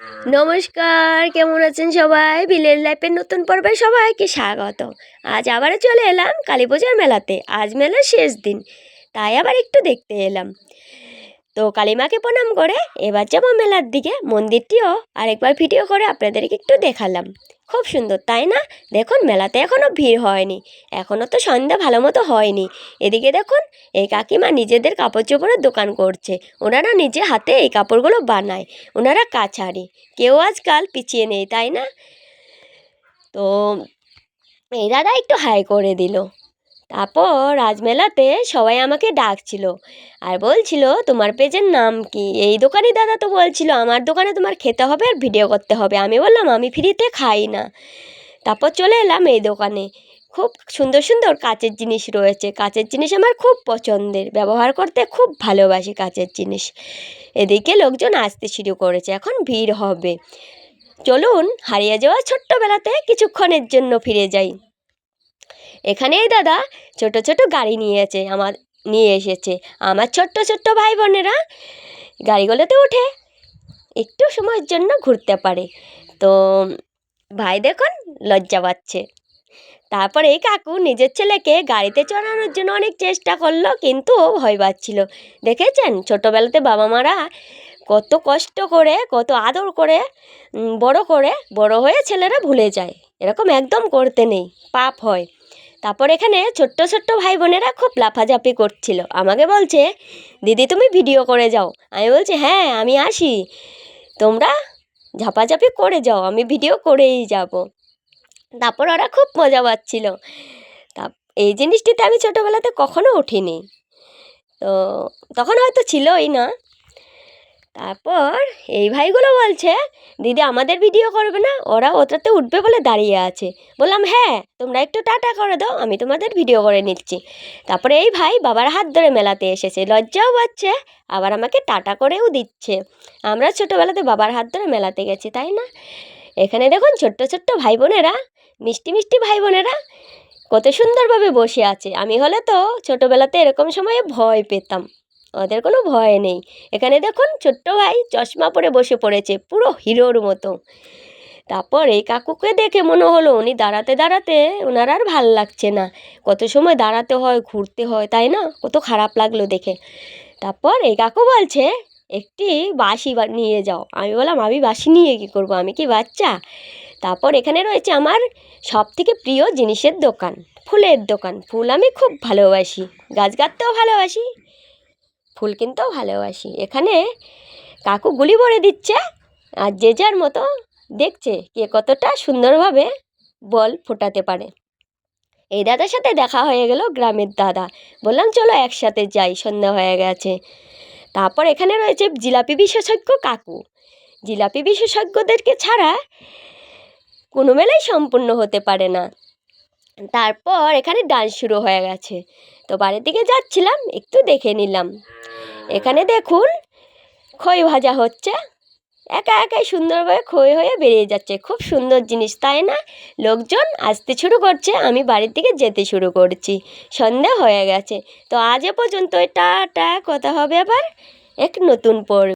নমস্কার, কেমন আছেন সবাই? ভিলেজ লাইফের নতুন পর্বে সবাইকে স্বাগত। আজ আবারও চলে এলাম কালীপূজার মেলাতে। আজ মেলার শেষ দিন, তাই আবার একটু দেখতে এলাম। তো কালীমাকে প্রণাম করে এবার যাবো মেলার দিকে। মন্দিরটিও আরেকবার ভিডিও করে আপনাদেরকে একটু দেখালাম। খুব সুন্দর, তাই না? দেখুন, মেলাতে এখনও ভিড় হয়নি, এখনও তো সন্ধ্যা ভালো মতো হয়নি। এদিকে দেখুন, এই কাকিমা নিজেদের কাপড় চোপড়ের দোকান করছে। ওনারা নিজে হাতে এই কাপড়গুলো বানায়, ওনারা কাছারি। কেউ আজকাল পিছিয়ে নেই, তাই না? তো এই দাদা একটু হাই করে দিল। তারপর রাজমেলাতে সবাই আমাকে ডাকছিল আর বলছিল, তোমার পেজের নাম কি? এই দোকানি দাদা তো বলছিল আমার দোকানে তোমার খেতে হবে আর ভিডিও করতে হবে। আমি বললাম আমি ফ্রিতে খাই না। তারপর চলে এলাম এই দোকানে। খুব সুন্দর সুন্দর কাচের জিনিস রয়েছে। কাচের জিনিস আমার খুব পছন্দের, ব্যবহার করতে খুব ভালোবাসি কাচের জিনিস। এদিকে লোকজন আসতে শুরু করেছে, এখন ভিড় হবে। চলুন হারিয়ে যাওয়া ছোট্টবেলাতে কিছুক্ষণের জন্য ফিরে যাই। এখানেই দাদা ছোট ছোট গাড়ি নিয়ে এসেছে। আমার ছোট্ট ছোট্ট ভাই বোনেরা গাড়িগুলোতে উঠে একটু সময়ের জন্য ঘুরতে পারে। তো ভাই দেখুন লজ্জা পাচ্ছে। তারপর এই কাকু নিজের ছেলেকে গাড়িতে চড়ানোর জন্য অনেক চেষ্টা করলো, কিন্তু ও ভয় পাচ্ছিল। দেখেছেন, ছোটোবেলাতে বাবা মারা কত কষ্ট করে, কত আদর করে বড় হয়ে ছেলেরা ভুলে যায়। এরকম একদম করতে নেই, পাপ হয়। তারপর এখানে ছোট্ট ছোট্ট ভাই বোনেরা খুব লাফাঝাপি করছিল। আমাকে বলছে, দিদি তুমি ভিডিও করে যাও। আমি বলছি হ্যাঁ আমি আসি, তোমরা ঝাপাঝাপি করে যাও, আমি ভিডিও করেই যাব। তারপর ওরা খুব মজা পাচ্ছিল। তা এই জিনিসটিতে আমি ছোটোবেলাতে কখনো উঠিনি, তো তখন হয়তো ছিলই না। তারপর এই ভাইগুলো বলছে, দিদি আমাদের ভিডিও করবে না? ওরা ওটাতে উঠবে বলে দাঁড়িয়ে আছে। বললাম হ্যাঁ তোমরা একটু টাটা করে দাও, আমি তোমাদের ভিডিও করে নিচ্ছি। তারপরে এই ভাই বাবার হাত ধরে মেলাতে এসেছে, লজ্জাও পাচ্ছে, আবার আমাকে টাটা করেও দিচ্ছে। আমরা ছোটোবেলাতে বাবার হাত ধরে মেলাতে গেছি, তাই না? এখানে দেখুন ছোট্ট ছোট্ট ভাই বোনেরা, মিষ্টি মিষ্টি ভাই বোনেরা কত সুন্দরভাবে বসে আছে। আমি হলে তো ছোটোবেলাতে এরকম সময়ে ভয় পেতাম, ওদের কোনো ভয় নেই। এখানে দেখুন ছোট্ট ভাই চশমা পরে বসে পড়েছে পুরো হিরোর মতো। তারপর এই কাকুকে দেখে মনে হলো উনি দাঁড়াতে দাঁড়াতে ওনার আর ভাল লাগছে না। কত সময় দাঁড়াতে হয়, ঘুরতে হয়, তাই না? কত খারাপ লাগলো দেখে। তারপর এই কাকু বলছে, একটি বাঁশি নিয়ে যাও। আমি বললাম আমি বাঁশি নিয়ে কী করবো, আমি কি বাচ্চা? তারপর এখানে রয়েছে আমার সবথেকে প্রিয় জিনিসের দোকান, ফুলের দোকান। ফুল আমি খুব ভালোবাসি, গাছ গাঁথতেও ভালোবাসি, ফুল কিনতেও ভালোবাসি। এখানে কাকু গুলি ভরে দিচ্ছে আর যে যার মতো দেখছে কে কতটা সুন্দরভাবে বল ফোটাতে পারে। এই দাদার সাথে দেখা হয়ে গেল, গ্রামের দাদা। বললাম চলো একসাথে যাই, সন্ধ্যা হয়ে গেছে। তারপর এখানে রয়েছে জিলাপি বিশেষজ্ঞ কাকু। জিলাপি বিশেষজ্ঞদেরকে ছাড়া কোনো মেলাই সম্পূর্ণ হতে পারে না। তারপর এখানে ডান্স শুরু হয়ে গেছে, তো বাড়ির দিকে যাচ্ছিলাম, একটু দেখে নিলাম। এখানে দেখুন খই ভাজা হচ্ছে, একা একাই সুন্দরভাবে খই হয়ে বেরিয়ে যাচ্ছে। খুব সুন্দর জিনিস, তাই না? লোকজন আসতে শুরু করছে, আমি বাড়ির দিকে যেতে শুরু করছি। সন্ধ্যা হয়ে গেছে। তো আজ এ পর্যন্ত, টাটা, কথা হবে আবার এক নতুন পর্বে।